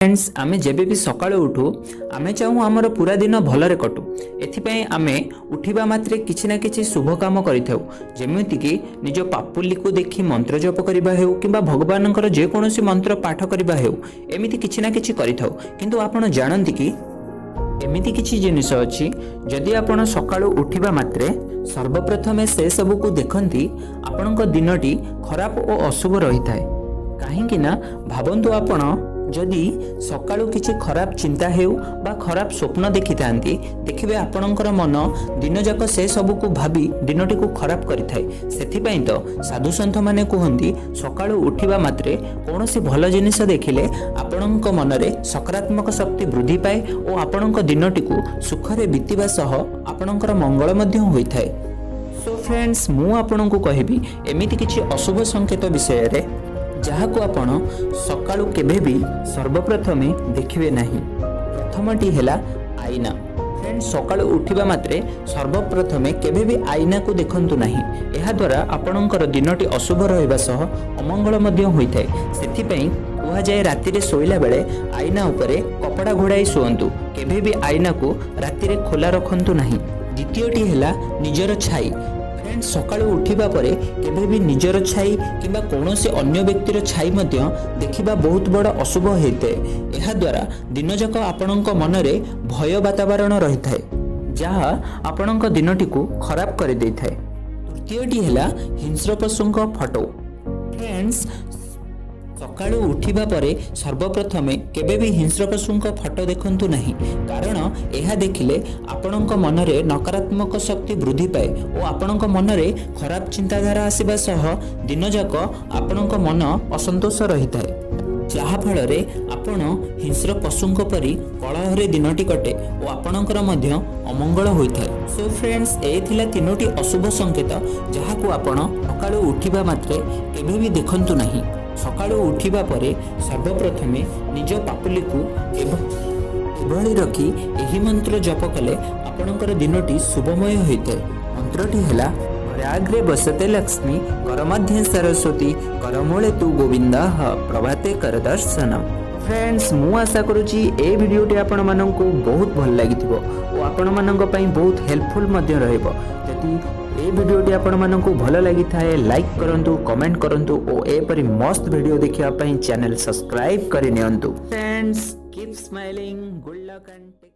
Friends आमे जेबे भी सकाळ उठू आमे चाहू आमर पूरा दिन भलरे कटू एथिपाई आमे उठिबा मात्रे किछि ना किछि शुभ काम करिथाउ जेमिति कि निज पापुली को देखि मंत्र जप करिबा हेउ किबा भगवानकर जे कोनोसी मंत्र पाठ करिबा हेउ एमिति किछि ना किछि करिथाउ किंतु आपण जानंती कि एमिति किछि जिनिस अछि जदि आपण सकाळ उठिबा मात्रे सर्वप्रथमे से सब को देखंती आपणक दिनटी खराब और अशुभ रही थाए काहेकि ना भाबंतु आपण जदि सकाळु किछि खराब चिंता हेउ बा खराब स्वप्न देखि थांती देखिबे आपणकर मन दिन जाक से सब को भाबी दिनटी को खराब करि थाए सेथि पई तो साधु संत माने कहंती सकाळु उठिबा मात्रे कोनोसी भल जिनिस देखिले आपणक मनरे सकारात्मक शक्ति वृद्धि पाए और आपणक दिनटी को सुखरे बीतिबा सह आपणकर मंगल मध्ये होई थाए। सो फ्रेंड्स मु आपणको कहिबी एमिति किछि अशुभ संकेत विषय रे जहाको आपण सकाळु केबे भी सर्वप्रथमे देखिबे नाही। प्रथमटी हेला आईना। फ्रेंड्स सकाळु उठिबा मात्रे सर्वप्रथमे केबे भी आईना को देखंतु नाही एहा द्वारा आपणकर दिनटी अशुभ रहइबा सह अमंगल मध्ये होइथाय सेथि पई कुहा जाय राति रे सोइला बेले आईना उपरे कपड़ा घोड़ाई सोअंतु केबे भी आईना को राति रे खोला रखंतु नाही। द्वितीयटी हेला निजर छाई। फ्रेंड्स सकाळु उठिबा परे केबे भी निजर छाई किबा कोनोसी अन्य व्यक्तिर छाई मध्य देखिबा बहुत बड़ अशुभ हेते एहा द्वारा दिन जाक आपणक मनरे भय वातावरण रहिथाय जहा आपणक दिनटी को खराब कर देथाय। तृतीयटी हेला हिंस्र पशुक फोटो। फ्रेंड्स सकाळु उठिबा परे सर्वप्रथमे केबे भी हिंस्र पशुक फोटो देखंतु नाही कारण एहा देखिले आपणक मनरे नकारात्मक शक्ति वृद्धि पाए और आपणक मनरे खराब चिंताधारा आसीबा सह दिन जाक आपणक मन असंतोष रहिथाय जहा फଳରେ आपण हिंस्र पशुक परि कलहरे दिनटी कटे और आपणकर मध्य अमंगल होइथाय। सो फ्रेंड्स ए थिला तीनोटी अशुभ संकेत जहाको आपण सकाळु उठिबा मात्रे केबे भी देखंतु नाही। सकाळु उठिबा परे सर्वप्रथमे निज पापुली को एभली रखी एही मंत्र जप कले आपणकर दिनटी शुभमय होइते। मंत्रटी हेला राग्रे बसते लक्ष्मी कर मध्य सरस्वती कर मूले तू गोविंदः प्रभाते कर दर्शनम। फ्रेंड्स मु आशा करूची ए वीडियोटी आपण माननकु बहुत भल लागिथिबो और आपण माननक पई बहुत हेल्पफुल मध्ये रहइबो। जति ए वीडियोटी आपण माननकु भल लागि थाए लाइक करंतु कमेंट करंतु और ए परि मस्त वीडियो देखिया पई चैनल सब्सक्राइब करि नियंतु। Friends keep smiling good luck and